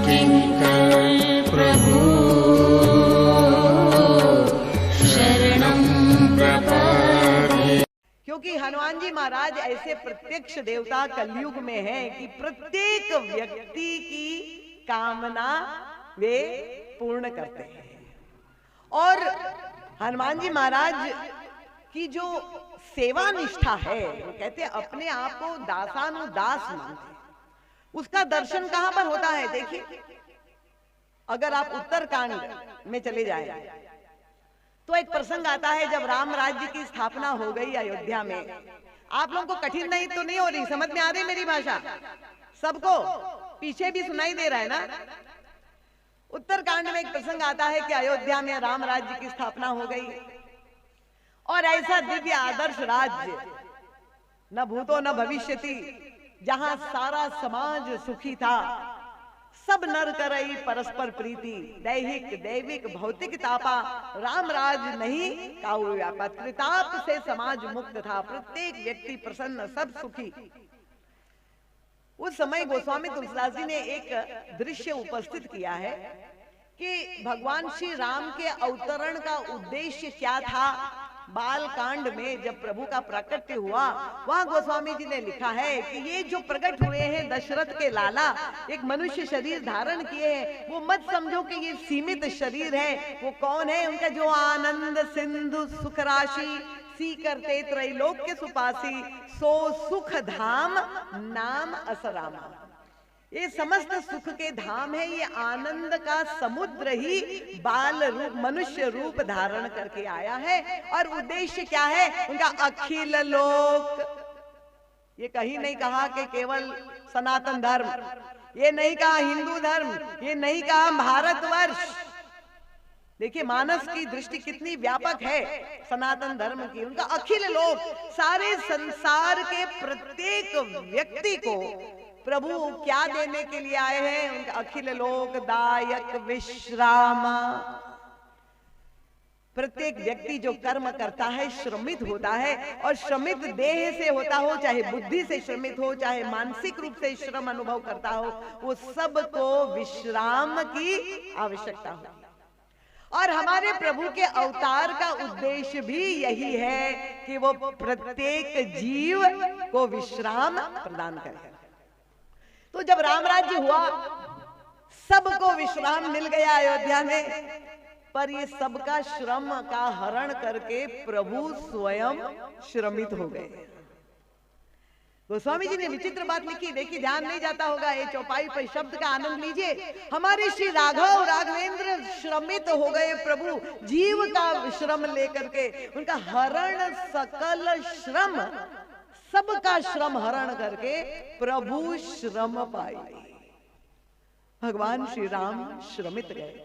किंकर प्रभु शरणं प्रपद्ये। क्योंकि हनुमान जी महाराज ऐसे प्रत्यक्ष देवता कलयुग में हैं कि प्रत्येक व्यक्ति की कामना वे पूर्ण करते हैं। और हनुमान जी महाराज की जो सेवा निष्ठा है, वो कहते हैं अपने आप को दासानुदास मानते, उसका दर्शन कहां पर होता है? देखिए, अगर आप उत्तरकांड में चले जाएं तो एक प्रसंग आता है जब राम राज्य की स्थापना हो गई अयोध्या में। आप लोगों को कठिन नहीं तो नहीं हो रही, समझ में आ रही मेरी भाषा? सबको पीछे भी सुनाई दे रहा है ना? उत्तरकांड में एक प्रसंग आता है कि अयोध्या में राम राज्य की स्थापना हो गई और ऐसा दिव्य आदर्श राज्य, न भूतो न भविष्यति, जहां सारा समाज सुखी था, सब नर करई परस्पर प्रीति, दैहिक दैविक भौतिक तापा, राम राज नहीं काऊ व्यापा, त्रिताप से समाज मुक्त था, प्रत्येक व्यक्ति प्रसन्न, सब सुखी। उस समय गोस्वामी तुलसीदास जी ने एक दृश्य उपस्थित किया है कि भगवान श्री राम के अवतरण का उद्देश्य क्या था। बाल कांड में जब प्रभु का प्राकट्य हुआ, वहां गोस्वामी जी ने लिखा है कि ये जो प्रकट हुए हैं दशरथ के लाला, एक मनुष्य शरीर धारण किए हैं, वो मत समझो कि ये सीमित शरीर है। वो कौन है? उनका जो आनंद सिंधु सुख राशि सी करते त्रैलोक्य सुपासी, सो सुख धाम नाम असरामा। ये समस्त सुख के धाम है, ये आनंद का समुद्र ही बाल रूप मनुष्य रूप धारण करके आया है। और उद्देश्य क्या है उनका? अखिल लोक। ये कहीं नहीं कहा कि केवल सनातन धर्म, ये नहीं कहा हिंदू धर्म, ये नहीं कहा भारतवर्ष। देखिए मानस की दृष्टि कितनी व्यापक है सनातन धर्म की। उनका अखिल लोक, सारे संसार के प्रत्येक व्यक्ति को प्रभु क्या देने के लिए आए हैं? उनका अखिल लोक दायक विश्राम। प्रत्येक व्यक्ति जो कर्म करता है श्रमित होता है, और श्रमित देह से होता हो, चाहे बुद्धि से श्रमित हो, चाहे मानसिक रूप से श्रम अनुभव करता हो, वो सबको विश्राम की आवश्यकता हो। और हमारे प्रभु के अवतार का उद्देश्य भी यही है कि वो प्रत्येक जीव को विश्राम प्रदान करे। तो जब राम राज्य हुआ, सबको विश्राम मिल गया अयोध्या में, पर ये सबका श्रम का हरण करके प्रभु स्वयं श्रमित हो गए। गोस्वामी जी ने विचित्र बात लिखी, देखिए ध्यान नहीं जाता होगा, ये चौपाई पर शब्द का आनंद लीजिए। हमारे श्री राघव राघवेंद्र श्रमित हो गए प्रभु जीव का श्रम लेकर के, उनका हरण सकल श्रम, सबका श्रम हरण करके प्रभु श्रम पाए। भगवान श्री राम श्रमित गए,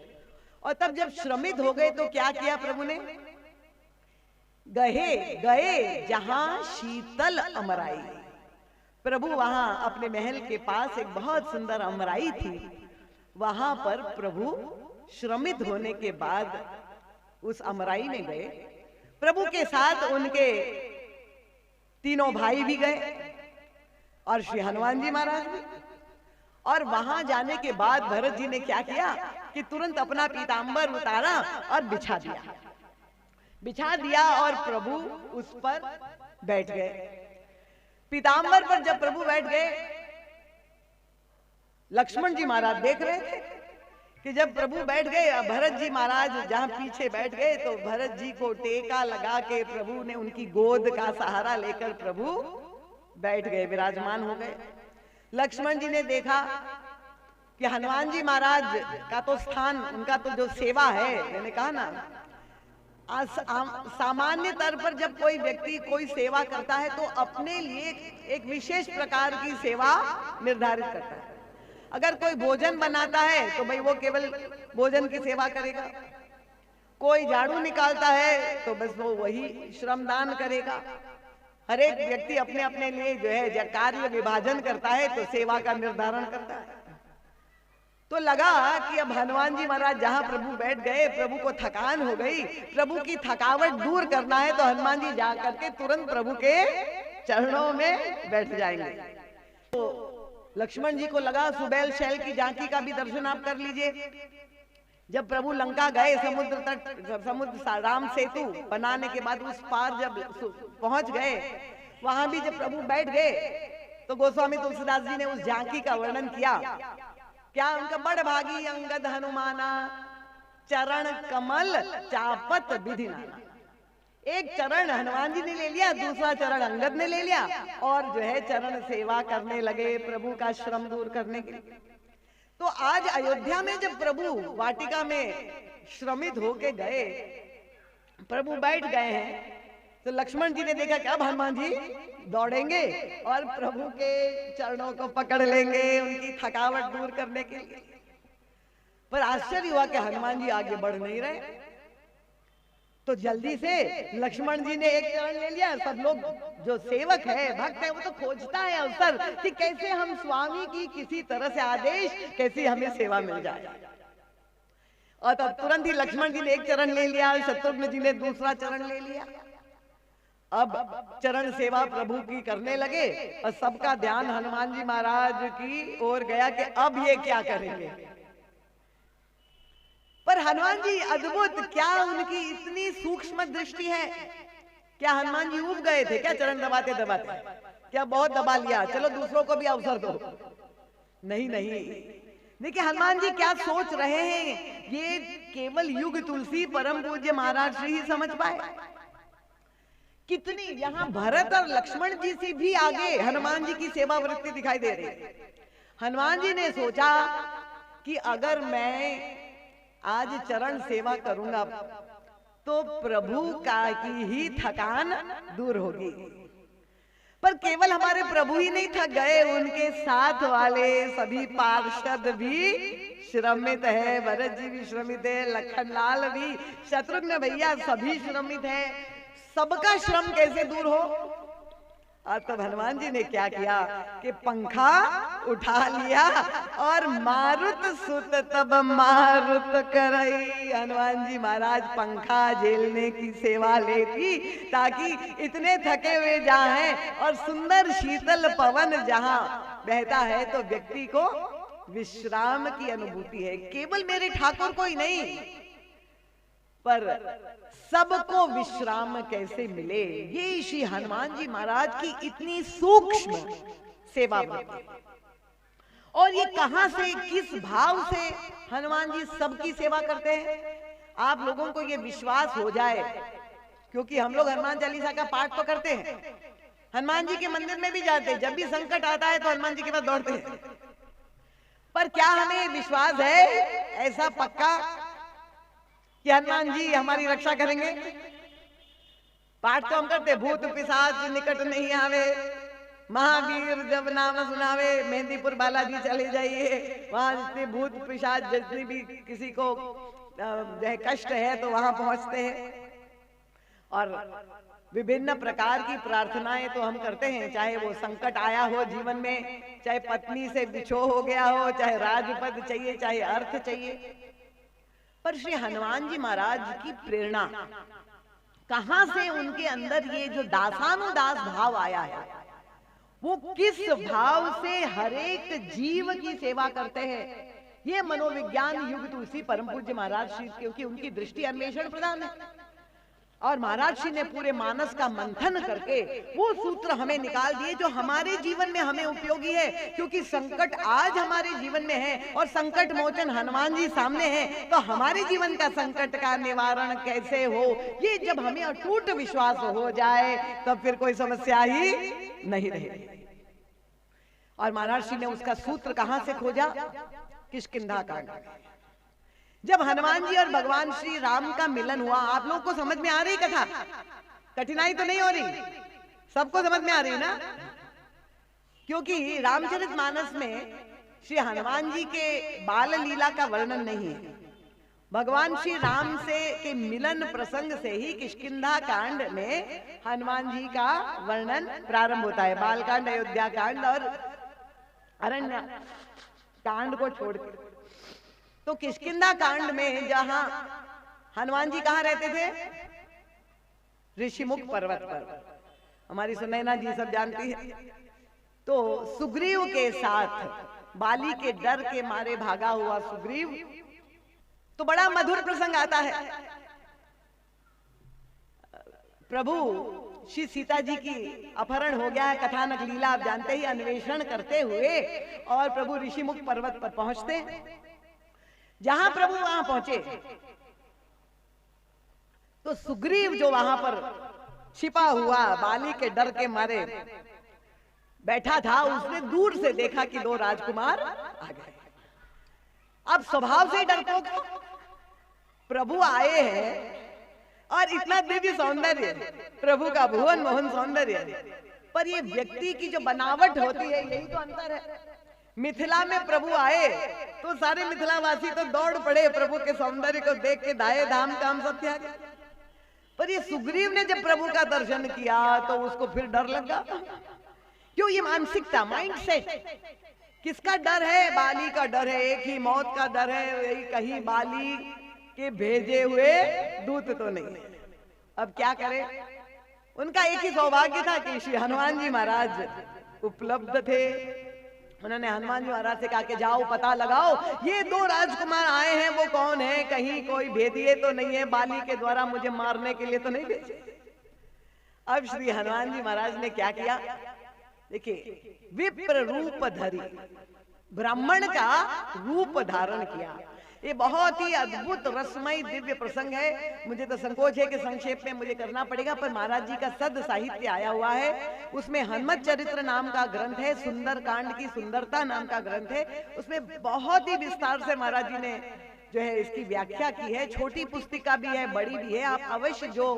और तब जब श्रमित हो गए तो क्या किया प्रभु ने? गए जहां शीतल अमराई। प्रभु वहां अपने महल के पास एक बहुत सुंदर अमराई थी, वहां पर प्रभु श्रमित होने के बाद उस अमराई में गए। प्रभु के साथ उनके तीनों भाई भी गए और श्री हनुमान जी महाराज भी। और वहां जाने के बाद भरत जी ने क्या किया कि तुरंत अपना पीतांबर उतारा और बिछा दिया और प्रभु उस पर बैठ गए। पीतांबर पर जब प्रभु बैठ गए, लक्ष्मण जी महाराज देख रहे थे कि जब प्रभु बैठ गए, भरत जी महाराज जहां पीछे बैठ गए, तो भरत जी को टेका लगा के प्रभु ने उनकी गोद का सहारा लेकर प्रभु बैठ गए, विराजमान हो गए। लक्ष्मण जी ने देखा कि हनुमान जी महाराज का तो स्थान, उनका तो जो सेवा है, मैंने कहा ना, सामान्य तौर पर जब कोई व्यक्ति कोई सेवा करता है तो अपने लिए एक विशेष प्रकार की सेवा निर्धारित करता है। अगर कोई भोजन बनाता है तो भाई वो केवल भोजन की सेवा करेगा, कोई झाड़ू निकालता है तो बस वो वही श्रमदान करेगा। हर एक व्यक्ति अपने अपने लिए जो है जब कार्य विभाजन करता है तो सेवा का निर्धारण करता है। तो लगा कि अब हनुमान जी महाराज जहां प्रभु बैठ गए, प्रभु को थकान हो गई, प्रभु की थकावट दूर करना है तो हनुमान जी जा करके तुरंत प्रभु के चरणों में बैठ जाएंगे। तो लक्ष्मण जी को लगा सुबेल शैल की झांकी का भी दर्शन आप कर लीजिए। जब प्रभु लंका गए, समुद्र तट, समुद्र राम सेतु बनाने के बाद उस पार जब पहुंच गए, वहां भी जब प्रभु बैठ गए तो गोस्वामी तुलसीदास जी ने उस झांकी का वर्णन किया। क्या उनका बड़ भागी अंगद हनुमाना, चरण कमल चापत विधि नाना। एक चरण हनुमान जी ने ले लिया, दूसरा चरण अंगद ने ले लिया, और जो है चरण सेवा करने लगे प्रभु का श्रम दूर करने के लिए। तो आज अयोध्या में जब प्रभु वाटिका में श्रमित होके गए, प्रभु बैठ गए हैं, तो लक्ष्मण जी ने देखा कि अब हनुमान जी दौड़ेंगे और प्रभु के चरणों को पकड़ लेंगे उनकी थकावट दूर करने के लिए। पर आश्चर्य हुआ कि हनुमान जी आगे बढ़ नहीं रहे। तो जल्दी से लक्ष्मण जी ने एक चरण ले लिया। सब लोग, जो सेवक है, भक्त है, वो तो खोजता है अवसर कि कैसे हम स्वामी की किसी तरह से आदेश, कैसे हमें सेवा मिल जाए। और तब तुरंत ही लक्ष्मण जी ने एक चरण ले लिया, शत्रुघ्न जी ने दूसरा चरण ले लिया। अब चरण सेवा प्रभु की करने लगे और सबका ध्यान हनुमान जी महाराज की ओर गया कि अब ये क्या करेंगे। पर हनुमान जी अद्भुत, क्या उनकी इतनी सूक्ष्म दृष्टि है। क्या हनुमान जी ऊब गए थे क्या चरण दबाते दबाते? क्या बहुत दबा लिया, चलो दूसरों को भी अवसर दो? नहीं नहीं, देखिए हनुमान जी क्या सोच रहे हैं, ये केवल युग तुलसी परम पूज्य महाराज श्री ही समझ पाए। कितनी यहाँ भरत और लक्ष्मण जी से भी आगे हनुमान जी की सेवा वृत्ति दिखाई दे रही है। हनुमान जी ने सोचा कि अगर मैं आज चरण सेवा करूंगा तो प्रभु का की ही थकान दूर होगी। पर केवल हमारे प्रभु ही नहीं थक गए, उनके साथ वाले सभी पार्षद भी श्रमित है। भरत जी भी श्रमित है, लखन लाल भी, शत्रुघ्न भैया सभी श्रमित है। सबका श्रम कैसे दूर हो? और तब हनुमान जी ने क्या किया कि पंखा उठा लिया और मारुत सुत तब मारुत करई। हनुमान जी महाराज पंखा झेलने की सेवा लेती ताकि इतने थके हुए जहाँ हैं और सुंदर शीतल पवन जहाँ बहता है तो व्यक्ति को विश्राम की अनुभूति है। केवल मेरे ठाकुर को ही नहीं, पर सबको विश्राम कैसे मिले, ये श्री हनुमान जी महाराज की इतनी सूक्ष्म सेवा भक्ति। और ये कहां से, किस भाव से हनुमान जी सबकी सेवा करते हैं, आप लोगों को ये विश्वास हो जाए। क्योंकि हम लोग हनुमान चालीसा का पाठ तो करते हैं, हनुमान जी के मंदिर में भी जाते हैं, जब भी संकट आता है तो हनुमान जी के पास दौड़ते हैं। पर क्या हमें विश्वास है ऐसा पक्का कि हनुमान जी हमारी रक्षा करेंगे? पाठ तो हम करते, भूत पिशाच निकट नहीं आवे, महावीर जब नाम सुनावे, मेहंदीपुर बालाजी चले जाइए, वहां जितने भूत पिशाच जितनी भी किसी को जो कष्ट है तो वहां पहुंचते हैं। और विभिन्न प्रकार की प्रार्थनाएं तो हम करते हैं, चाहे वो संकट आया हो जीवन में, चाहे पत्नी से बिछो हो गया हो, चाहे राजपद चाहिए, चाहे अर्थ चाहिए। पर श्री हनुमान जी महाराज की प्रेरणा कहां से, उनके अंदर ये जो दासानुदास भाव आया है, वो किस भाव से हर एक जीव की सेवा करते हैं, ये मनोविज्ञान युग तुलसी परम पूज्य महाराज श्री, क्योंकि उनकी दृष्टि अन्वेषण प्रधान है। और महाराज श्री ने पूरे मानस का मंथन करके वो सूत्र हमें निकाल दिए जो हमारे जीवन में हमें उपयोगी है। क्योंकि संकट आज हमारे जीवन में है और संकट मोचन हनुमान जी सामने है, तो हमारे जीवन का संकट का निवारण कैसे हो, ये जब हमें अटूट विश्वास हो जाए तब फिर कोई समस्या ही नहीं रहेगी। और महाराज श्री ने उसका सूत्र कहां से खोजा? किष्किंधा कांड। जब हनुमान जी और भगवान श्री राम का मिलन हुआ, आप लोगों को समझ में आ रही कथा? कठिनाई तो नहीं हो रही? सबको समझ में आ रही ना? क्योंकि रामचरितमानस में श्री हनुमान जी के बाल लीला का वर्णन नहीं है। भगवान श्री राम से के मिलन प्रसंग से ही किष्किंधा कांड में हनुमान जी का वर्णन प्रारंभ होता है। बाल कांड, अयोध्या कांड और अरण्य कांड को छोड़कर। तो किष्किंधा कांड में जहां हनुमान जी कहां रहते थे? ऋषिमुख पर्वत पर। हमारी सुनैना जी सब जानती है। तो सुग्रीव के साथ बाली के डर के मारे भागा हुआ सुग्रीव, तो बड़ा मधुर प्रसंग आता है। प्रभु श्री सीता जी की अपहरण हो गया है, कथानक लीला आप जानते ही, अन्वेषण करते हुए और प्रभु ऋषिमुख पर्वत पर पहुंचते हैं। जहां प्रभु वहां पहुंचे तो सुग्रीव जो वहां पर छिपा हुआ बाली के डर के मारे बैठा था, उसने दूर से देखा कि दो राजकुमार आ गए। अब स्वभाव से डरपोक प्रभु आए हैं और इतना दिव्य सौंदर्य, प्रभु का भुवन मोहन सौंदर्य, पर ये व्यक्ति की जो बनावट होती है, यही तो अंतर है। मिथिला में प्रभु आए तो सारे मिथिलावासी तो दौड़ पड़े प्रभु के सौंदर्य को देख के, दाए धाम काम सब त्याग। पर ये सुग्रीव ने जब प्रभु का दर्शन किया तो उसको फिर डर लगा। क्यों? ये मानसिकता, माइंडसेट। किसका डर है? बाली का डर है, एक ही मौत का डर है, यही कहीं बाली के भेजे हुए दूत तो नहीं। अब क्या करे? उनका एक ही सौभाग्य था कि श्री हनुमान जी महाराज उपलब्ध थे। उन्होंने हनुमान जी महाराज से कहा कि जाओ पता लगाओ, ये दो राजकुमार आए हैं, वो कौन है? कहीं कोई भेदिए तो नहीं है, बाली के द्वारा मुझे मारने के लिए तो नहीं भेजे। अब श्री हनुमान जी महाराज ने क्या किया? देखिए, विप्र रूप धरी, ब्राह्मण का रूप धारण किया। ये बहुत ही अद्भुत रसमय दिव्य प्रसंग है। मुझे तो संकोच है कि संक्षेप में मुझे करना पड़ेगा, पर महाराज जी का सद साहित्य आया हुआ है। उसमें हनुमत चरित्र नाम का ग्रंथ है, सुंदर कांड की सुंदरता नाम का ग्रंथ है। उसमें बहुत ही विस्तार से महाराज जी ने जो है इसकी व्याख्या की है। छोटी पुस्तिका भी है, बड़ी भी है। आप अवश्य जो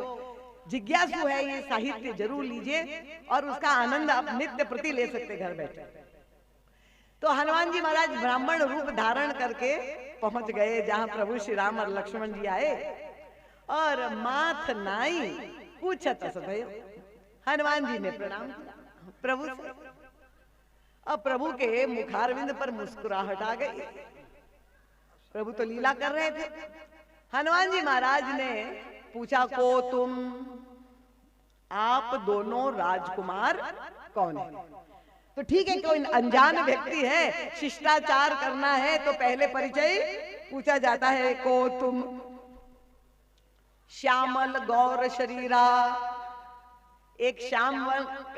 जिज्ञासु है ये साहित्य जरूर लीजिए और उसका आनंद आप नित्य प्रति ले सकते घर बैठे। तो हनुमान जी महाराज ब्राह्मण रूप धारण करके पहुंच गए जहां प्रभु श्री राम और लक्ष्मण जी आए, और माथ नाई पूछत भयो। हनुमान जी ने प्रणाम किया प्रभु से। अब प्रभु के मुखारविंद पर मुस्कुराहट आ गई। प्रभु तो लीला कर रहे थे। हनुमान जी महाराज ने पूछा, को तुम, आप दोनों राजकुमार कौन है? तो ठीक है, कोई अनजान व्यक्ति है, शिष्टाचार करना है तो पहले परिचय पूछा जाता है। को तुम, श्यामल गौर शरीरा, एक श्याम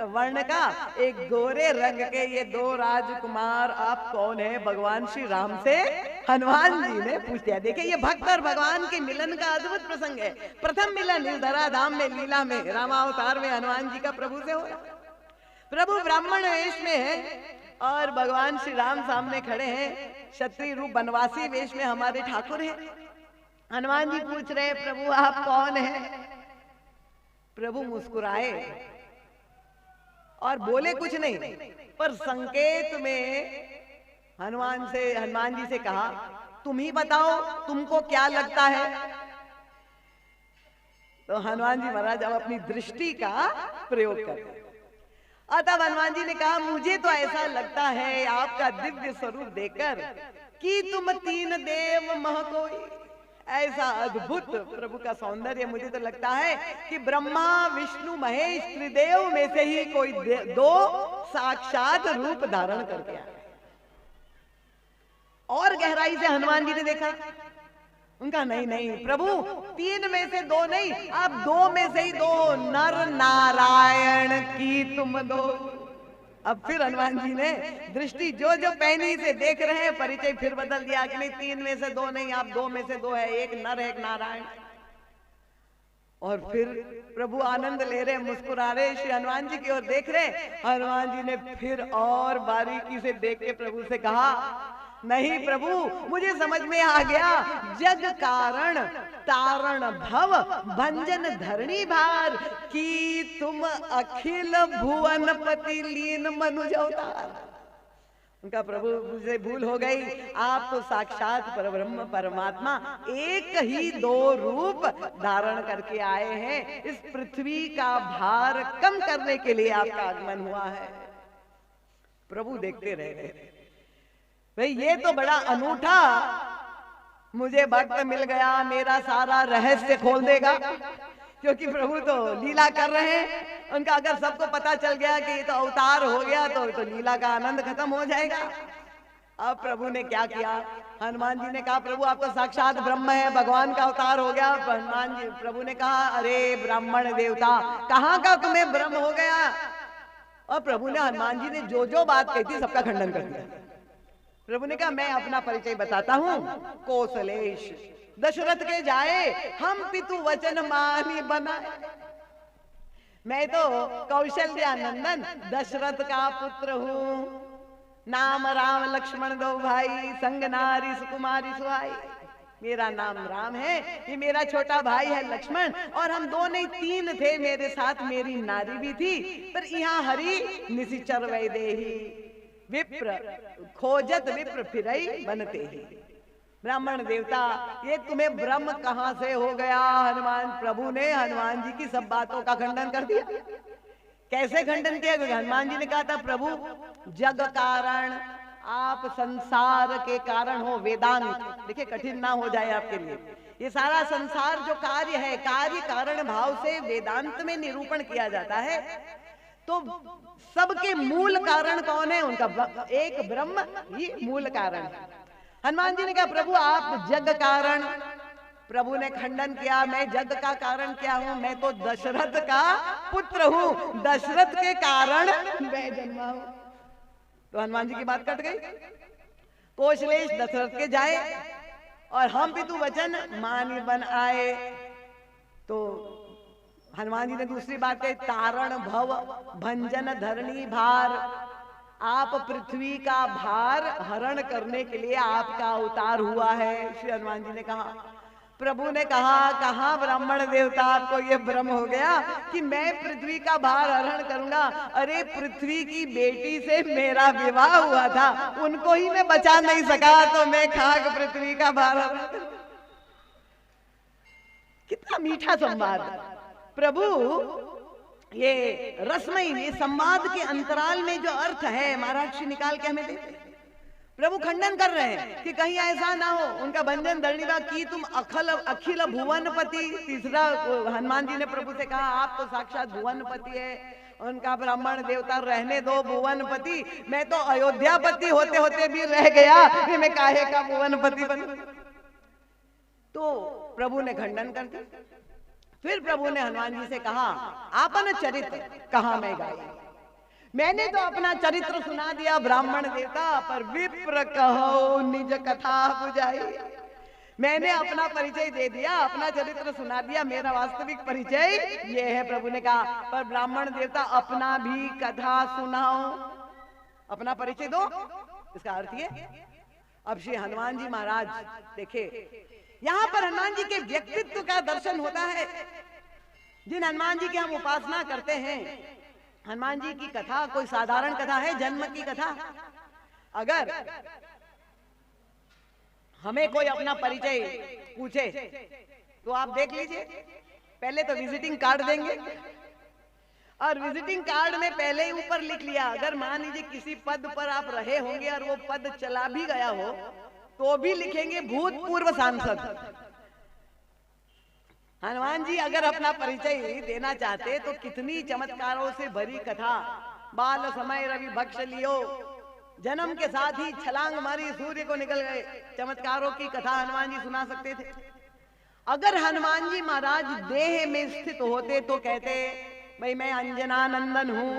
वर्ण का, एक गोरे रंग के ये दो राजकुमार आप कौन है? भगवान श्री राम से हनुमान जी ने पूछ दिया। देखिए, ये भक्त और भगवान के मिलन का अद्भुत प्रसंग है। प्रथम मिलन इस धराधाम में, लीला में, रामावतार में हनुमान जी का प्रभु से हो रहा। प्रभु ब्राह्मण वेश में है और भगवान श्री राम सामने खड़े हैं, क्षत्रिय रूप बनवासी वेश में हमारे ठाकुर हैं। हनुमान जी पूछ रहे, प्रभु आप कौन हैं? प्रभु मुस्कुराए और बोले कुछ नहीं, पर संकेत में हनुमान जी से कहा, तुम ही बताओ तुमको क्या लगता है? तो हनुमान जी महाराज अब अपनी दृष्टि का प्रयोग करते। तब हनुमान जी ने कहा, मुझे तो ऐसा लगता है आपका दिव्य स्वरूप देखकर कि तुम तीन देव मह कोई। ऐसा अद्भुत प्रभु का सौंदर्य, मुझे तो लगता है कि ब्रह्मा विष्णु महेश त्रिदेव में से ही कोई दो साक्षात रूप धारण करके आए। और गहराई से हनुमान जी ने देखा। उनका नहीं नहीं प्रभु, तीन में से दो नहीं, आप दो में से ही दो, नर नारायण की तुम दो। अब फिर हनुमान जी ने दृष्टि जो जो पैनी से देख रहे हैं, परिचय फिर बदल दिया कि नहीं, तीन में से दो नहीं, आप दो में से दो है, एक नर एक नारायण। और फिर प्रभु आनंद ले रहे, मुस्कुरा रहे, श्री हनुमान जी की ओर देख रहे। हनुमान जी ने फिर और बारीकी से देख के प्रभु से कहा, नहीं प्रभु, मुझे समझ में आ गया, जग कारण तारण भव भंजन धरणी भार की तुम अखिल भुवन पति लीन मनुज अवतार। उनका प्रभु मुझे भूल हो गई, आप तो साक्षात परब्रह्म परमात्मा एक ही दो रूप धारण करके आए हैं। इस पृथ्वी का भार कम करने के लिए आपका आगमन हुआ है। प्रभु देखते रह गए, भाई ये तो बड़ा अनूठा मुझे भक्त मिल गया, मेरा सारा रहस्य खोल देगा। क्योंकि प्रभु तो लीला कर रहे हैं। उनका अगर सबको पता चल गया कि ये तो अवतार हो गया तो लीला का आनंद खत्म हो जाएगा। अब प्रभु ने क्या किया, हनुमान जी ने कहा प्रभु आप तो साक्षात ब्रह्म है, भगवान का अवतार हो गया। हनुमान जी प्रभु ने कहा अरे ब्राह्मण देवता कहाँ का तुम्हें भ्रम हो गया। और प्रभु ने हनुमान जी ने जो जो बात कही थी सबका खंडन कर दिया। प्रभु ने कहा मैं अपना परिचय बताता हूँ। कौशलेश दशरथ के जाए हम पितु वचन मानी बनाए। मैं तो कौशल्यानंदन दशरथ का पुत्र हूँ। नाम राम लक्ष्मण दो भाई, संग नारी सुकुमारी सुहाई। मेरा नाम राम है, ये मेरा छोटा भाई है लक्ष्मण, और हम दो नहीं तीन थे, मेरे साथ मेरी नारी भी थी। पर यहाँ हरि निशिचर वैदेही, विप्र खोजत विप्र फिरई बनते ही। ब्राह्मण देवता ये तुम्हें ब्रह्म कहाँ से हो गया। हनुमान प्रभु ने हनुमान जी की सब बातों का खंडन कर दिया। कैसे खंडन किया? हनुमान जी ने कहा था प्रभु जग कारण, आप संसार के कारण हो। वेदांत देखिए कठिन ना हो जाए आपके लिए। ये सारा संसार जो कार्य है, कार्य कारण भाव से वेदांत में निरूपण किया जाता है। तो सबके मूल कारण कौन है? उनका एक ब्रह्म ही मूल कारण है। हनुमान जी ने कहा प्रभु आप जग कारण। प्रभु ने खंडन किया मैं जग का कारण क्या हूं, मैं तो दशरथ का पुत्र हूं, दशरथ के कारण मैं जन्मा हूं। तो हनुमान जी की बात कट गई। कौशलेश दशरथ के जाए और हम पितु वचन मानी बन आए। तो हनुमान जी ने दूसरी बात कही तारण भव भंजन धरणी भार। आप पृथ्वी का भार हरण करने के लिए आपका अवतार हुआ है। श्री हनुमान जी ने कहा। प्रभु ने कहा कहाँ ब्राह्मण देवता आपको ये भ्रम हो गया कि मैं पृथ्वी का भार हरण करूंगा। अरे पृथ्वी की बेटी से मेरा विवाह हुआ था, उनको ही मैं बचा नहीं सका, तो मैं खाक पृथ्वी का भार हरण करूंगा। कितना मीठा संवाद। प्रभु ये रसमय ये संवाद के अंतराल में जो अर्थ है महाराज श्री निकाल के हमें देते। प्रभु खंडन कर रहे हैं कि कहीं ऐसा ना हो उनका भंजन धरणीवा की तुम अखिल भुवनपति। तीसरा हनुमान जी ने प्रभु से कहा आप तो साक्षात भुवनपति है। उनका ब्राह्मण देवता रहने दो भुवनपति, मैं तो अयोध्यापति होते होते भी रह गया, मैं काहे का भुवनपति बन। तो प्रभु ने खंडन कर दिया। फिर प्रभु ने हनुमान जी से कहा आपन चरित्र कहा मैं गाई। मैंने तो अपना चरित्र सुना दिया ब्राह्मण देवता, पर विप्र कहो निज कथा बुझाई। मैंने अपना परिचय दे दिया, अपना चरित्र सुना दिया, मेरा वास्तविक परिचय ये है। प्रभु ने कहा पर ब्राह्मण देवता अपना भी कथा सुनाओ, अपना परिचय दो। इसका अर्थ ये अब श्री हनुमान जी महाराज देखिए यहाँ पर हनुमान जी के व्यक्तित्व का दर्शन होता है। जिन हनुमान जी की हम उपासना करते हैं, हनुमान जी की कथा कोई साधारण कथा है, जन्म की कथा। अगर हमें कोई अपना परिचय पूछे तो आप देख लीजिए, पहले तो विजिटिंग कार्ड देंगे और विजिटिंग कार्ड में पहले ही ऊपर लिख लिया। अगर मान लीजिए किसी पद पर आप रहे होंगे और वो पद चला भी गया हो तो भी लिखेंगे भूतपूर्व सांसद। हनुमान जी अगर अपना परिचय देना चाहते तो कितनी चमत्कारों से भरी कथा। बाल समय रवि भक्ष लियो, जन्म के साथ ही छलांग मारी सूर्य को निकल गए, चमत्कारों की कथा हनुमान जी सुना सकते थे। अगर हनुमान जी महाराज देह में स्थित होते तो कहते भाई मैं अंजना नंदन हूं,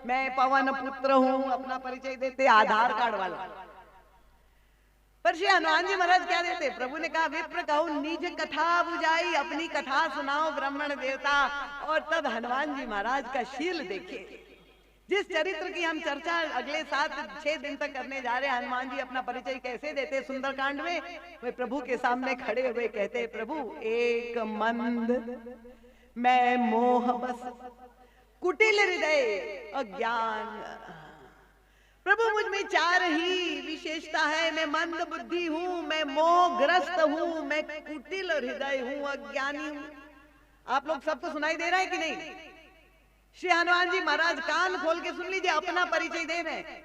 मैं पवन पुत्र हूं, अपना परिचय देते आधार कार्ड वाला। पर श्री हनुमान जी महाराज क्या देते? प्रभु ने कहा विप्र कहो निज कथा बुझाई, अपनी कथा सुनाओ ब्राह्मण देवता। और तब हनुमान जी महाराज का शील देखिए। जिस चरित्र की हम चर्चा अगले 7-6 दिन तक करने जा रहे हैं, हनुमान जी अपना परिचय कैसे देते सुंदरकांड में। वे प्रभु के सामने खड़े हुए कहते प्रभु एक मंद मैं मोह बस, कुटिल हृदय अज्ञान। प्रभु मुझ में 4 ही विशेषता है, मैं मंद बुद्धि हूं, मैं मोहग्रस्त हूं, मैं कुटिल हृदय हूं, अज्ञानी हूं। आप लोग सबको सुनाई दे रहा है कि नहीं? श्री हनुमान जी महाराज कान खोल के सुन लीजिए, अपना परिचय दे रहे हैं।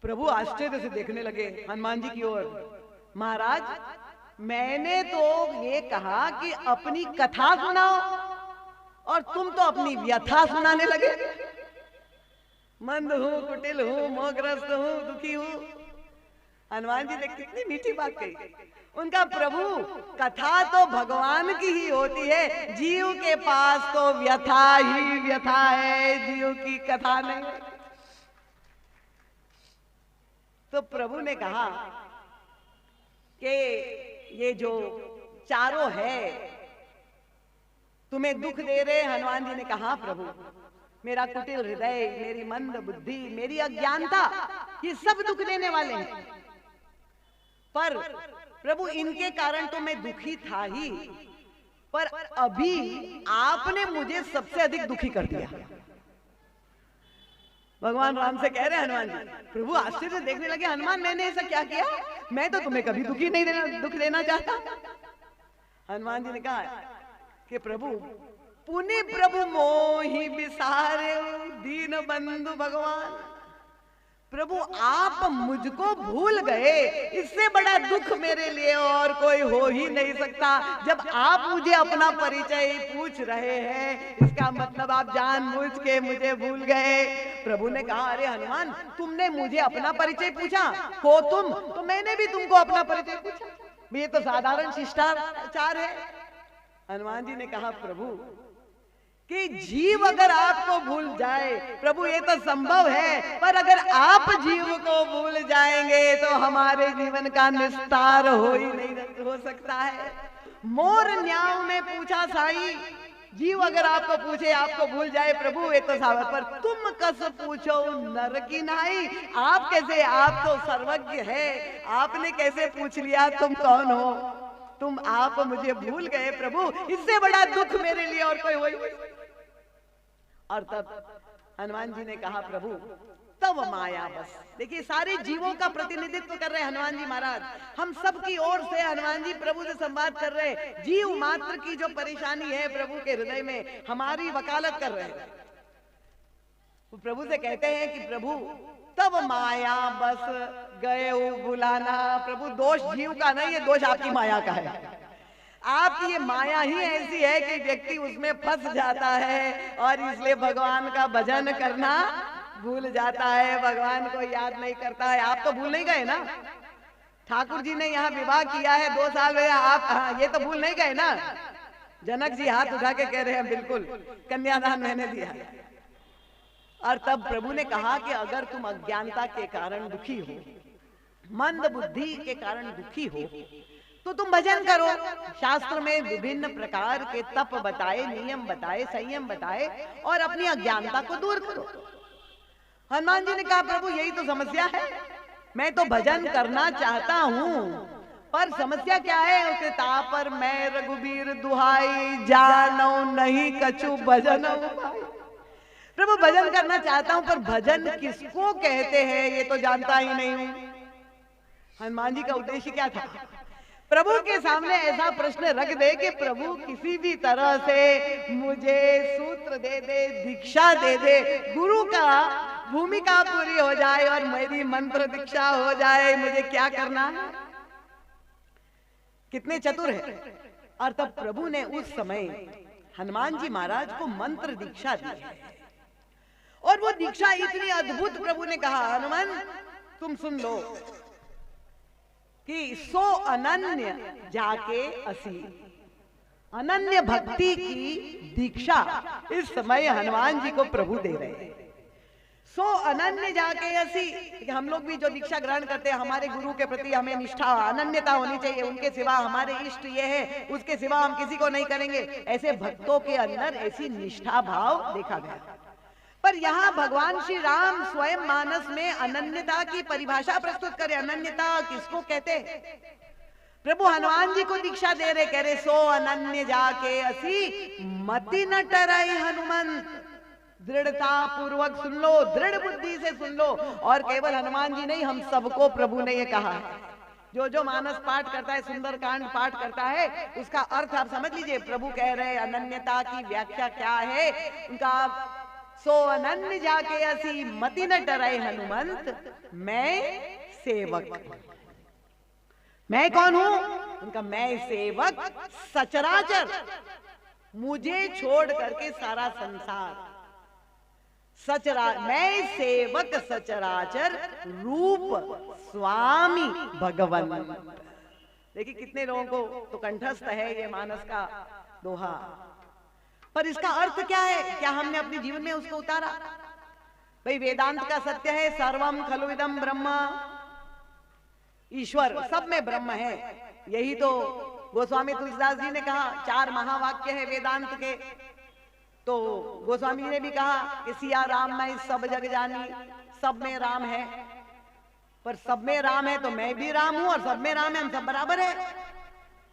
प्रभु आश्चर्य से देखने लगे हनुमान जी की ओर। महाराज मैंने तो ये कहा कि अपनी कथा सुनाओ और तुम तो अपनी व्यथा सुनाने लगे। मंद हूं, कुटिल हूं, मोहग्रस्त हूं, दुखी हूं। हनुमान जी ने कितनी मीठी बात कही। उनका प्रभु कथा तो भगवान की ही होती है, जीव के पास तो व्यथा ही व्यथा है, जीव की कथा नहीं। तो प्रभु ने कहा कि ये जो चारों है तुम्हें दुख दे रहे। हनुमान जी ने कहा प्रभु मेरा कुटिल हृदय, मेरी मंद बुद्धि, मेरी अज्ञानता, ये सब दुख देने वाले हैं। पर प्रभु इनके कारण तो मैं दुखी था ही, पर अभी आपने मुझे सबसे अधिक दुखी कर दिया। भगवान राम से कह रहे हैं हनुमान जी। प्रभु आश्चर्य देखने लगे, हनुमान मैंने ऐसा क्या किया? मैं तो तुम्हें कभी दुखी नहीं देना, दुख देना चाहता। हनुमान जी ने कहा कि प्रभु पुनि प्रभु मोहि बिसारे दीन बंधु भगवान। प्रभु आप मुझको भूल गए, इससे बड़ा दुख मेरे लिए और कोई हो ही नहीं सकता। जब आप मुझे अपना परिचय पूछ रहे हैं, इसका मतलब आप जानबूझ के मुझे भूल गए। प्रभु ने कहा अरे हनुमान, तुमने मुझे अपना परिचय पूछा हो तुम, तो मैंने भी तुमको अपना परिचय पूछा। ये तो साधारण शिष्टाचार है। हनुमान जी ने कहा प्रभु कि जीव अगर आपको भूल जाए, प्रभु ये तो संभव है, पर अगर आप जीव को भूल जाएंगे तो हमारे जीवन का निस्तार हो ही नहीं हो सकता है। मोर न्याव में पूछा साई, जीव अगर आपको पूछे, आपको भूल जाए प्रभु ये तो सावर, पर तुम कस पूछो नर की नाई। आप कैसे, आप तो सर्वज्ञ है, आपने कैसे पूछ लिया तुम कौन हो? तुम आप मुझे भूल गए प्रभु, इससे बड़ा दुख मेरे लिए और कोई हो। और तब हनुमान जी ने कहा प्रभु तब माया बस। देखिए सारे जीवों का प्रतिनिधित्व कर रहे हैं हनुमान जी महाराज। हम सब की ओर से हनुमान जी प्रभु से संवाद कर रहे हैं। जीव मात्र की जो परेशानी है प्रभु के हृदय में, हमारी वकालत कर रहे हैं। वो प्रभु से कहते हैं कि प्रभु तब माया बस गए बुलाना। प्रभु दोष जीव का नहीं, ये दोष आपकी माया का है। आपकी ये माया ही ऐसी है कि व्यक्ति उसमें फंस जाता है और इसलिए भगवान का भजन करना भूल जाता है, भगवान को याद नहीं करता है। आप तो भूल नहीं गए ना, ठाकुर जी ने यहाँ विवाह किया है 2 साल में, आप ये तो भूल नहीं गए ना। जनक जी हाथ उठा के कह रहे हैं बिल्कुल, कन्यादान मैंने दिया। और तब प्रभु ने कहा कि अगर तुम अज्ञानता के कारण दुखी हो, मंद बुद्धि के कारण दुखी हो, तो तुम भजन करो। शास्त्र में विभिन्न प्रकार के तप बताए, नियम बताए, संयम बताए और अपनी अज्ञानता को दूर करो। हनुमान जी ने कहा प्रभु यही तो समस्या है, मैं तो भजन करना चाहता हूँ, पर समस्या क्या है? उसके तापर मैं रघुबीर दुहाई, जानो नहीं कछु भजन। प्रभु भजन करना चाहता हूं, पर भजन किसको कहते हैं ये तो जानता ही नहीं हूं। हनुमान जी का उद्देश्य क्या था? प्रभु के सामने ऐसा प्रश्न रख दे कि प्रभु किसी भी तरह से मुझे सूत्र दे दे, दीक्षा दे दे, गुरु का भूमिका पूरी हो जाए और मेरी मंत्र दीक्षा हो जाए, मुझे क्या करना है? कितने चतुर है। और तब प्रभु ने उस समय हनुमान जी महाराज को मंत्र दीक्षा दी है। और वो दीक्षा इतनी अद्भुत, प्रभु ने कहा हनुमान तुम सुन लो कि सो अनन्य जाके असी। अनन्य भक्ति की दीक्षा इस समय हनुमान जी को प्रभु दे रहे हैं। सो अनन्य जाके असी। हम लोग भी जो दीक्षा ग्रहण करते हैं, हमारे गुरु के प्रति हमें निष्ठा, अनन्यता होनी चाहिए। उनके सिवा हमारे इष्ट ये है, उसके सिवा हम किसी को नहीं करेंगे। ऐसे भक्तों के अंदर ऐसी निष्ठा भाव देखा गया। पर यहाँ भगवान श्री राम स्वयं मानस में अनन्यता की परिभाषा प्रस्तुत करे। अनन्यता किसको कहते हैं? प्रभु हनुमान जी को दीक्षा दे रहे, कह रहे सो अनन्य जाके असी मति न टराई हनुमंत। दृढ़ता पूर्वक सुन लो, दृढ़ बुद्धि से सुन लो। और केवल हनुमान जी नहीं, हम सबको प्रभु ने ये कहा है। जो जो मानस पाठ करता है, सुंदरकांड पाठ करता है, उसका अर्थ आप समझ लीजिए। प्रभु कह रहे अनन्यता की व्याख्या क्या है उनका। सो अनन्य जाके असी मति न डराए हनुमंत, मैं सेवक। मैं कौन हूं? उनका मैं सेवक सचराचर, मुझे छोड़ करके सारा संसार, मैं सेवक सचराचर रूप स्वामी भगवन। देखिए कितने लोगों को तो कंठस्थ है ये मानस का दोहा, पर इसका अर्थ क्या है? क्या हमने अपने जीवन में उसको उतारा? भाई वेदांत का सत्य है, सर्वम खलु इदम ब्रह्म, ईश्वर सब में ब्रह्म है। यही तो गोस्वामी तुलसीदास जी ने कहा, 4 महावाक्य है वेदांत के। तो गोस्वामी ने भी कहा कि सिया राम मैं सब जग जानी, सब में राम है। पर सब में राम है तो मैं भी राम हूं, और सब में राम है, हम सब बराबर है।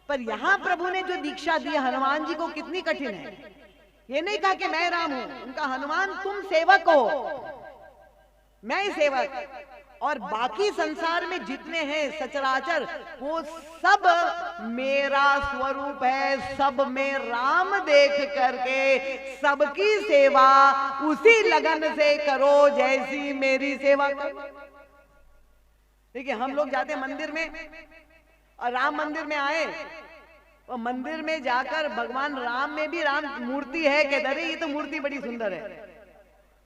पर यहां प्रभु ने जो दीक्षा दी हनुमान जी को कितनी कठिन है। ये नहीं कहा कि मैं राम हूं, उनका हनुमान तुम सेवक हो, मैं सेवक, और बाकी संसार में जितने हैं सचराचर वो सब मेरा स्वरूप है। सब में राम देख करके सबकी सेवा उसी लगन से करो जैसी मेरी सेवा करो। देखिए हम लोग जाते हैं मंदिर में, और राम मंदिर में आए और मंदिर में जाकर भगवान राम में भी राम मूर्ति है, कहते अरे ये तो मूर्ति बड़ी सुंदर है,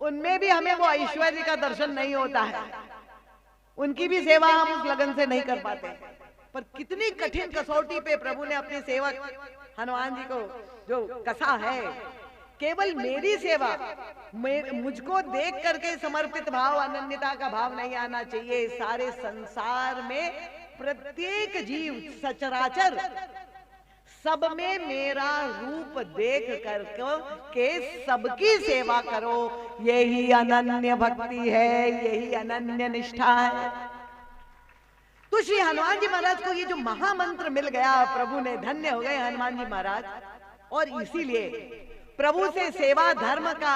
उनमें भी हमें वो ऐश्वर्य का दर्शन नहीं होता है, उनकी भी सेवा हम उस लगन से नहीं कर पाते। पर कितनी कठिन कसौटी पे प्रभु ने अपने सेवक हनुमान जी को जो कसा है, केवल मेरी सेवा, मुझको देख करके समर्पित भाव, अनन्यता का भाव नहीं आना चाहिए। सारे संसार में प्रत्येक जीव सचराचर सब में मेरा रूप देख करके सबकी सेवा करो, यही अनन्य भक्ति है, यही अनन्य निष्ठा है। तो श्री हनुमान जी महाराज को ये जो महामंत्र मिल गया, प्रभु ने धन्य हो गए हनुमान जी महाराज। और इसीलिए प्रभु से सेवा धर्म का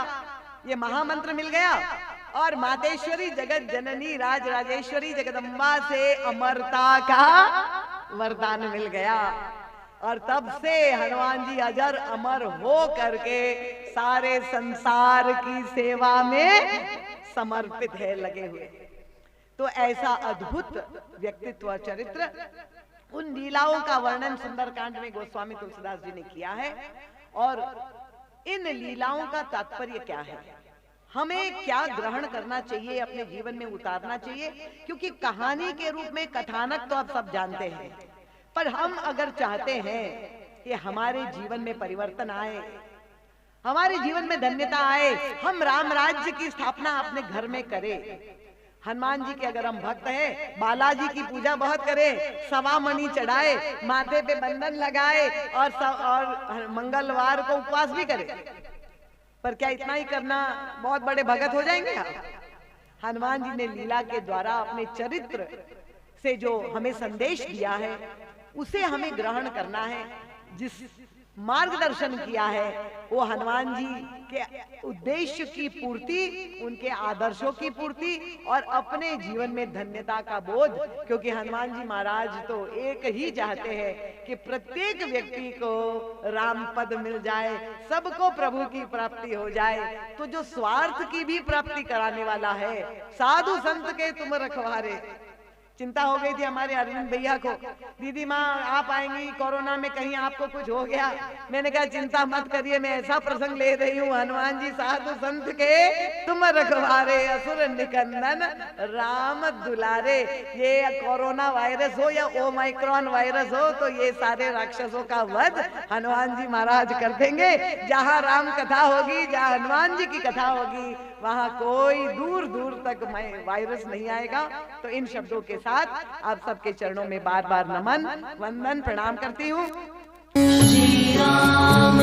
ये महामंत्र मिल गया, और मातेश्वरी जगत जननी राज राजेश्वरी जगदम्बा से अमरता का वरदान मिल गया। और तब से हनुमान जी अजर अमर हो करके सारे संसार की सेवा में समर्पित है, लगे हुए। तो ऐसा अद्भुत व्यक्तित्व चरित्र, उन लीलाओं का वर्णन सुंदरकांड में गोस्वामी तुलसीदास जी ने किया है। और इन लीलाओं का तात्पर्य क्या है, हमें क्या ग्रहण करना चाहिए, अपने जीवन में उतारना चाहिए। क्योंकि कहानी के रूप में कथानक तो आप सब जानते हैं, पर हम अगर चाहते हैं कि हमारे जीवन में परिवर्तन आए, हमारे जीवन में धन्यता आए, हम राम राज्य की स्थापना अपने घर में करें। हनुमान जी के अगर हम भक्त हैं, बालाजी की पूजा बहुत करें, सवा मणि चढ़ाए, माथे पे बंधन लगाए, और मंगलवार को उपवास भी करें। पर क्या इतना ही करना बहुत बड़े भगत हो जाएंगे आप? हनुमान जी ने लीला के द्वारा अपने चरित्र से जो हमें संदेश दिया है उसे हमें ग्रहण करना है। जिस मार्गदर्शन किया है वो हनुमान जी के उद्देश्य की पूर्ति, उनके आदर्शों की पूर्ति, और अपने जीवन में धन्यता का बोध। क्योंकि हनुमान जी महाराज तो एक ही चाहते हैं कि प्रत्येक व्यक्ति को राम पद मिल जाए, सबको प्रभु की प्राप्ति हो जाए। तो जो स्वार्थ की भी प्राप्ति कराने वाला है, साधु संत के तुम रखवारे। चिंता हो गई थी हमारे अरविंद भैया को, दीदी माँ आप आएंगी, कोरोना में कहीं आपको कुछ हो गया। मैंने कहा चिंता मत करिए, मैं ऐसा प्रसंग ले रही हूँ, हनुमान जी साधु संत के तुम रखवारे, असुर निकंदन राम दुलारे। ये कोरोना वायरस हो या ओमाइक्रॉन वायरस हो, तो ये सारे राक्षसों का वध हनुमान जी महाराज कर देंगे। जहाँ राम कथा होगी, जहाँ हनुमान जी की कथा होगी, वहां कोई दूर दूर तक वायरस नहीं आएगा। तो इन शब्दों के साथ आप सबके चरणों में बार बार नमन, वंदन, प्रणाम करती हूँ। श्री राम